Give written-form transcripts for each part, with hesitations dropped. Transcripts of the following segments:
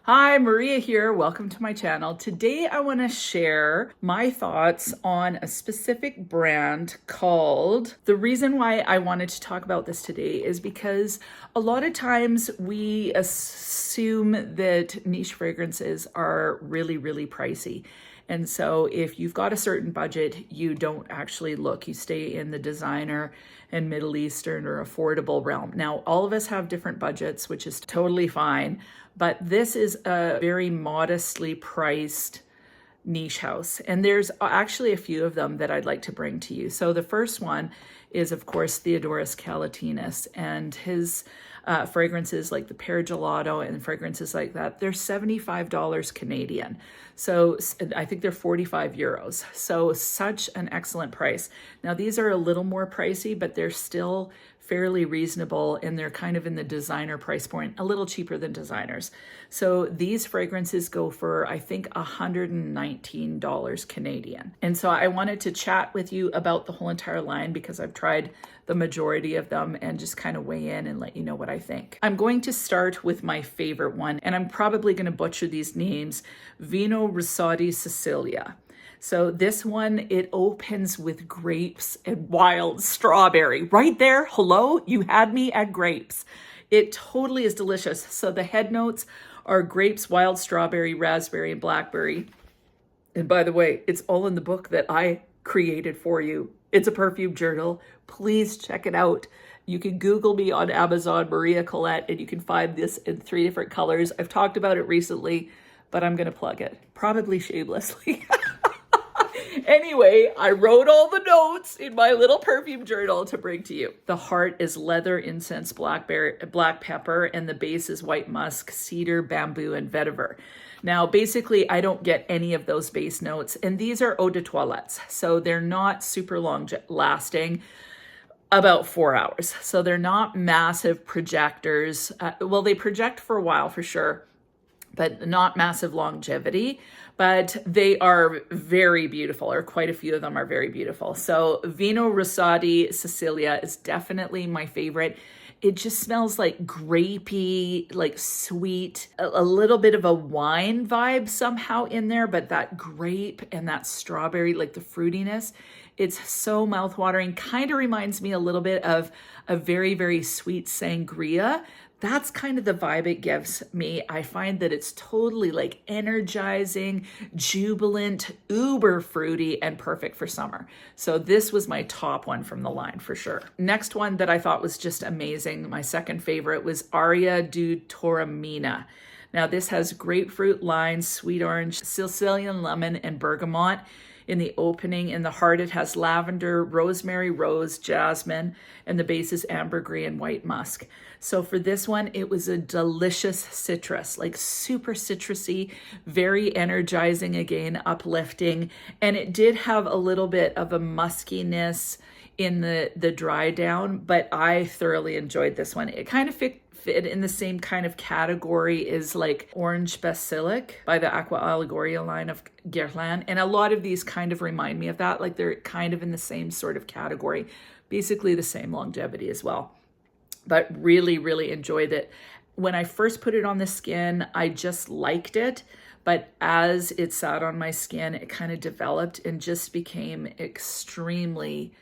Hi, Maria here. Welcome to my channel. Today I want to share my thoughts on a specific brand called, the reason why I wanted to talk about this today is because a lot of times we assume that niche fragrances are really, really pricey. And so if you've got a certain budget, you don't actually look. You stay in the designer and Middle Eastern or affordable realm. Now, all of us have different budgets, which is totally fine, but this is a very modestly priced niche house. And there's actually a few of them that I'd like to bring to you. So the first one is, of course, Theodorus Calatinus, and his fragrances like the Pear Gelato and fragrances like that, they're $75 Canadian. So I think they're 45 euros. So such an excellent price. Now these are a little more pricey, but they're still fairly reasonable, and they're kind of in the designer price point, a little cheaper than designers. So these fragrances go for, I think, $119 Canadian. And so I wanted to chat with you about the whole entire line because I've tried the majority of them and just kind of weigh in and let you know what I think. I'm going to start with my favorite one, and I'm probably going to butcher these names, Veno, Rosso, Cecilia. So this one, it opens with grapes and wild strawberry. Right there, hello, you had me at grapes. It totally is delicious. So the head notes are grapes, wild strawberry, raspberry, and blackberry. And by the way, it's all in the book that I created for you. It's a perfume journal. Please check it out. You can Google me on Amazon, Maria Colette, and you can find this in 3 different colors. I've talked about it recently, but I'm going to plug it, probably shamelessly. Anyway, I wrote all the notes in my little perfume journal to bring to you. The heart is leather, incense, black pepper, and the base is white musk, cedar, bamboo, and vetiver. Now, basically, I don't get any of those base notes, and these are eau de toilettes, so they're not super long lasting, about 4 hours. So they're not massive projectors. Well, they project for a while for sure, but not massive longevity, but they are very beautiful, or quite a few of them are very beautiful. So Veno, Rosso, Cecilia is definitely my favorite. It just smells like grapey, like sweet, a little bit of a wine vibe somehow in there, but that grape and that strawberry, like the fruitiness, it's so mouthwatering. Kind of reminds me a little bit of a very, very sweet sangria. That's kind of the vibe it gives me. I find that it's totally like energizing, jubilant, uber fruity, and perfect for summer. So this was my top one from the line for sure. Next one that I thought was just amazing, my second favorite, was Arya D Torina. Now this has grapefruit, lime, sweet orange, Sicilian lemon, and bergamot. In the opening, in the heart, it has lavender, rosemary, rose, jasmine, and the base is ambergris and white musk. So for this one, it was a delicious citrus, like super citrusy, very energizing again, uplifting. And it did have a little bit of a muskiness in the dry down, but I thoroughly enjoyed this one. It kind of fit in the same kind of category as like Orange Basilic by the Aqua Allegoria line of Guerlain. And a lot of these kind of remind me of that, like they're kind of in the same sort of category, basically the same longevity as well. But really, really enjoyed it. When I first put it on the skin, I just liked it. But as it sat on my skin, it kind of developed and just became extremely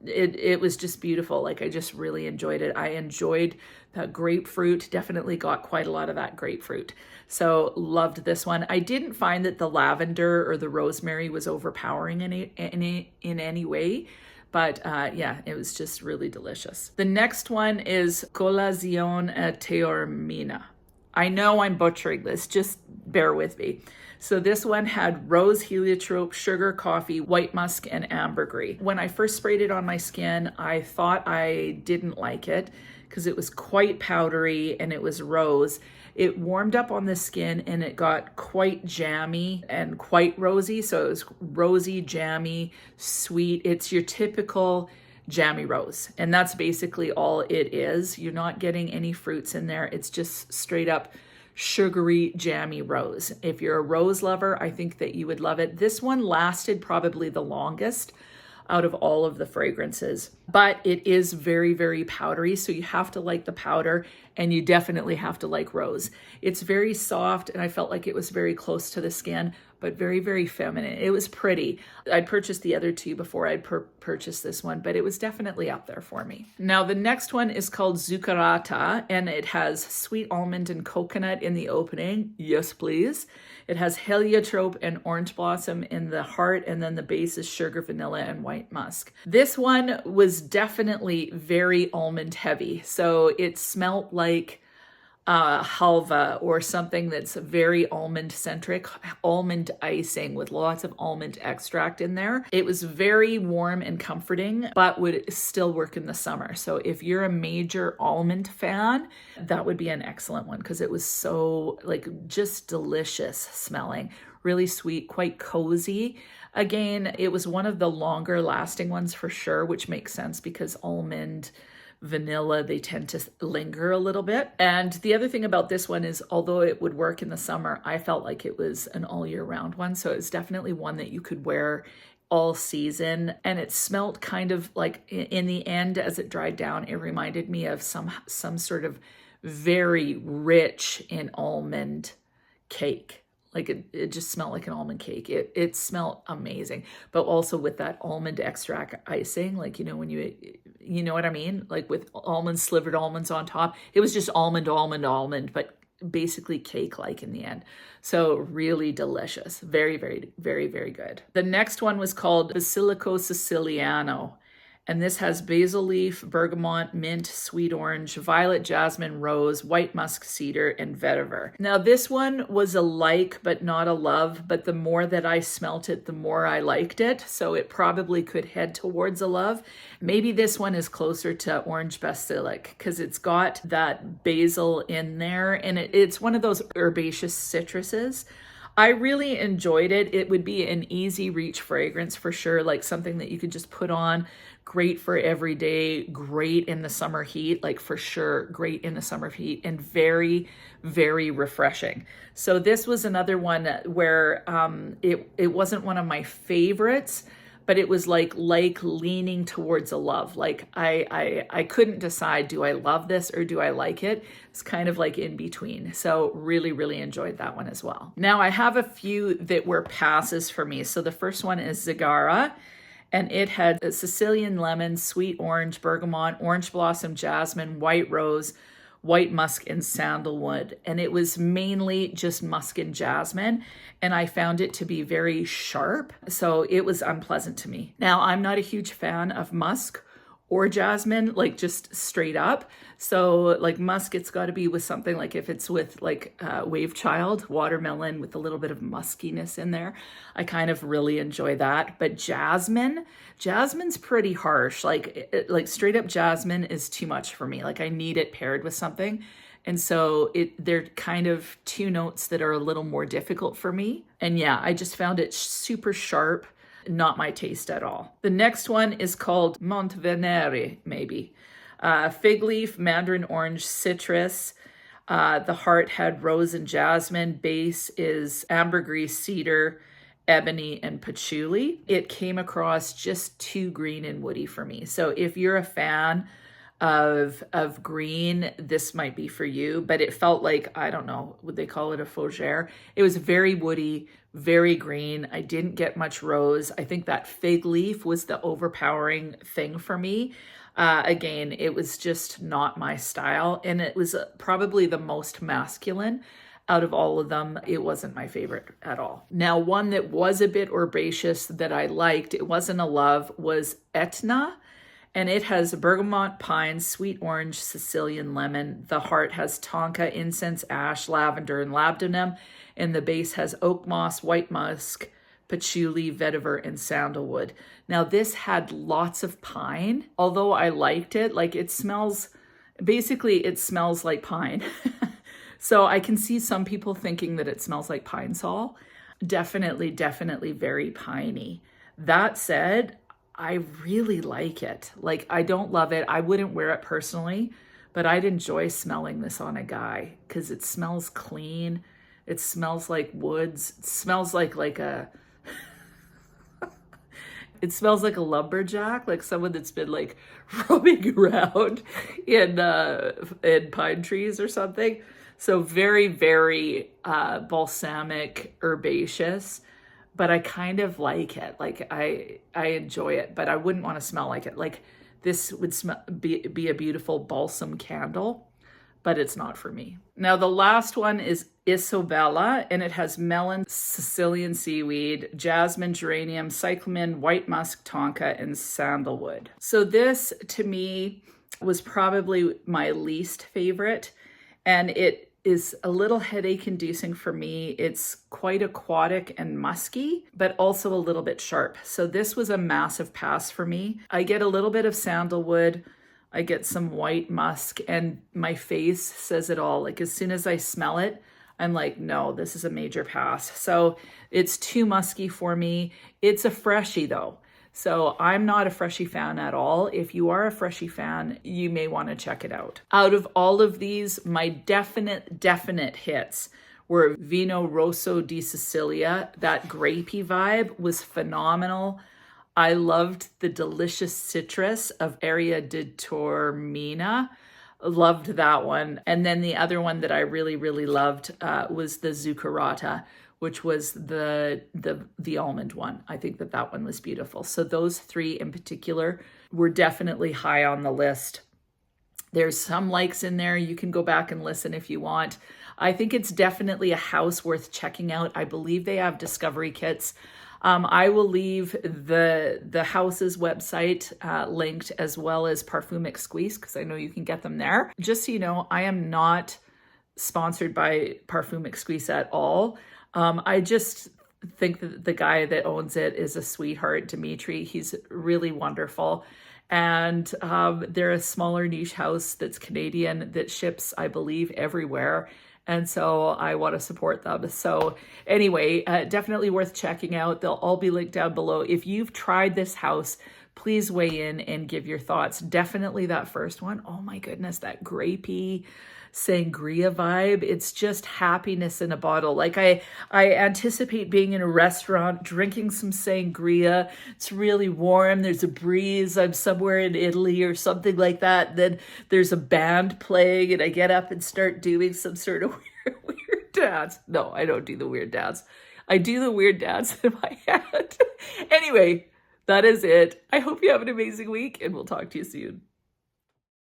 it was just beautiful. Like I just really enjoyed it. I enjoyed the grapefruit, definitely got quite a lot of that grapefruit. So loved this one. I didn't find that the lavender or the rosemary was overpowering in any way. But yeah, it was just really delicious. The next one is Kayzon Torina. I know I'm butchering this, just bear with me. So this one had rose, heliotrope, sugar, coffee, white musk, and ambergris. When I first sprayed it on my skin, I thought I didn't like it because it was quite powdery and it was rose. It warmed up on the skin and it got quite jammy and quite rosy. So it was rosy, jammy, sweet. It's your typical jammy rose. And that's basically all it is. You're not getting any fruits in there. It's just straight up sugary, jammy rose. If you're a rose lover, I think that you would love it. This one lasted probably the longest out of all of the fragrances. But it is very, very powdery, so you have to like the powder, and you definitely have to like rose. It's very soft, and I felt like it was very close to the skin, but very, very feminine. It was pretty. I'd purchased the other two before I'd purchased this one, but it was definitely up there for me. Now, the next one is called Zukar, and it has sweet almond and coconut in the opening. Yes, please. It has heliotrope and orange blossom in the heart, and then the base is sugar, vanilla, and white musk. This one was definitely very almond heavy. So it smelled like halva or something that's very almond centric, almond icing with lots of almond extract in there. It was very warm and comforting, but would still work in the summer. So if you're a major almond fan, that would be an excellent one, because it was so like just delicious smelling, really sweet, quite cozy. Again, it was one of the longer lasting ones for sure, which makes sense because almond, vanilla, they tend to linger a little bit. And the other thing about this one is, although it would work in the summer, I felt like it was an all year round one. So it's definitely one that you could wear all season. And it smelled kind of like, in the end, as it dried down, it reminded me of some sort of very rich in almond cake. Like it just smelled like an almond cake. It smelled amazing, but also with that almond extract icing, like, when you know what I mean? Like with almonds, slivered almonds on top. It was just almond, but basically cake-like in the end. So really delicious. Very, very, very, very good. The next one was called Basilico Siciliano. And this has basil leaf, bergamot, mint, sweet orange, violet, jasmine, rose, white musk, cedar, and vetiver. Now this one was a like, but not a love, but the more that I smelt it, the more I liked it. So it probably could head towards a love. Maybe this one is closer to orange basilic because it's got that basil in there, and it's one of those herbaceous citruses. I really enjoyed it. It would be an easy reach fragrance for sure, like something that you could just put on. Great for every day, great in the summer heat, like for sure, great in the summer heat, and very, very refreshing. So this was another one where it wasn't one of my favorites, but it was like leaning towards a love. Like I couldn't decide, do I love this or do I like it? It's kind of like in between. So really, really enjoyed that one as well. Now I have a few that were passes for me. So the first one is Zagara. And it had a Sicilian lemon, sweet orange, bergamot, orange blossom, jasmine, white rose, white musk, and sandalwood. And it was mainly just musk and jasmine. And I found it to be very sharp. So it was unpleasant to me. Now, I'm not a huge fan of musk or jasmine, like just straight up. So like musk, it's got to be with something like, if it's with like Wave Child, watermelon with a little bit of muskiness in there, I kind of really enjoy that. But jasmine's pretty harsh. Like straight up jasmine is too much for me. Like I need it paired with something. And so they're kind of two notes that are a little more difficult for me. And yeah, I just found it super sharp. Not my taste at all. The next one is called Montvener, maybe. Fig leaf, mandarin orange, citrus. The heart had rose and jasmine. Base is ambergris, cedar, ebony, and patchouli. It came across just too green and woody for me. So if you're a fan of green, this might be for you, but it felt like, I don't know, would they call it a fougere? It was very woody, very green. I didn't get much rose. I think that fig leaf was the overpowering thing for me. Again, it was just not my style, and it was probably the most masculine out of all of them. It wasn't my favorite at all. Now, one that was a bit herbaceous that I liked, it wasn't a love, was Etna. And it has bergamot, pine, sweet orange, Sicilian lemon. The heart has tonka, incense, ash, lavender, and labdanum. And the base has oak moss, white musk, patchouli, vetiver, and sandalwood. Now this had lots of pine, although I liked it. Like it smells like pine. So I can see some people thinking that it smells like pine sol. Definitely very piney. That said, I really like it. Like, I don't love it. I wouldn't wear it personally, but I'd enjoy smelling this on a guy because it smells clean. It smells like woods. It smells like a, It smells like a lumberjack, like someone that's been like roaming around in pine trees or something. So very, very balsamic, herbaceous, but I kind of like it. Like I enjoy it, but I wouldn't want to smell like it. Like this would be a beautiful balsam candle, but it's not for me. Now the last one is Isobella, and it has melon, Sicilian seaweed, jasmine, geranium, cyclamen, white musk, tonka, and sandalwood. So this to me was probably my least favorite, and it is a little headache inducing for me. It's quite aquatic and musky, but also a little bit sharp. So this was a massive pass for me. I get a little bit of sandalwood, I get some white musk, and my face says it all. Like as soon as I smell it, I'm like, no, this is a major pass. So it's too musky for me. It's a freshie though. So I'm not a freshie fan at all. If you are a freshie fan, you may want to check it out. Out of all of these, my definite hits were Veno Rosso di Cecilia. That grapey vibe was phenomenal. I loved the delicious citrus of Arya D Torina. Loved that one. And then the other one that I really, really loved was the Zukar, which was the almond one. I think that one was beautiful. So those three in particular were definitely high on the list. There's some likes in there. You can go back and listen if you want. I think it's definitely a house worth checking out. I believe they have discovery kits. I will leave the house's website linked, as well as Perfume Exquise, because I know you can get them there. Just so you know, I am not sponsored by Perfume Exquise at all. I just think that the guy that owns it is a sweetheart, Dimitri. He's really wonderful. And they're a smaller niche house that's Canadian that ships, I believe, everywhere. And so I want to support them. So anyway, definitely worth checking out. They'll all be linked down below. If you've tried this house, please weigh in and give your thoughts. Definitely that first one. Oh my goodness, that grapey sangria vibe. It's just happiness in a bottle. Like I anticipate being in a restaurant, drinking some sangria. It's really warm. There's a breeze. I'm somewhere in Italy or something like that. Then there's a band playing and I get up and start doing some sort of weird dance. No, I don't do the weird dance. I do the weird dance in my head. Anyway, that is it. I hope you have an amazing week and we'll talk to you soon.